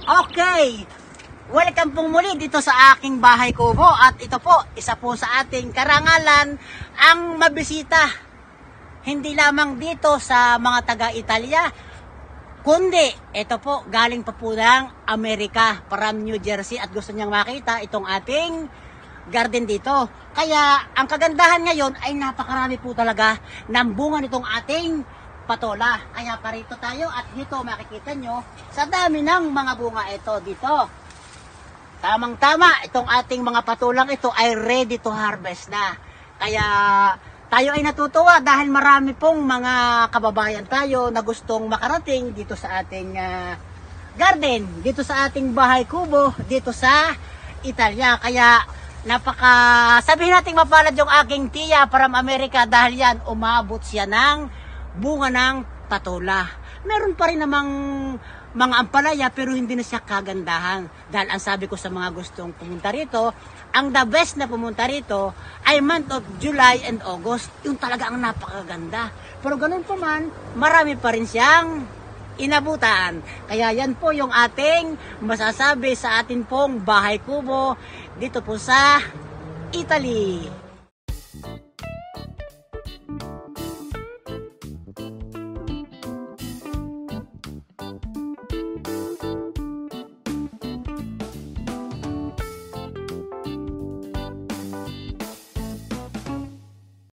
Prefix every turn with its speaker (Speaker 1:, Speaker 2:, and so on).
Speaker 1: Okay, welcome pong muli dito sa aking bahay kubo at ito po, isa po sa ating karangalan ang mabisita. Hindi lamang dito sa mga taga-Italia, kundi ito po, galing pa po ng Amerika, from New Jersey at gusto niyang makita itong ating garden dito. Kaya ang kagandahan ngayon ay napakarami po talaga ng bunga nitong ating patola. Kaya parito tayo at dito makikita nyo sa dami ng mga bunga ito dito. Tamang-tama, itong ating mga patulang ito ay ready to harvest na. Kaya tayo ay natutuwa dahil marami pong mga kababayan tayo na gustong makarating dito sa ating garden, dito sa ating bahay kubo, dito sa Italia. Kaya sabihin natin mapalad yung aking tiya from Amerika dahil yan umabot siya ng bunga ng patola. Meron pa rin namang mga ampalaya pero hindi na siya kagandahan. Dahil ang sabi ko sa mga gustong pumunta rito, ang the best na pumunta rito ay month of July and August. Yung talaga ang napakaganda. Pero ganun po man, marami pa rin siyang inabutan. Kaya yan po yung ating masasabi sa atin pong bahay kubo dito po sa Italy.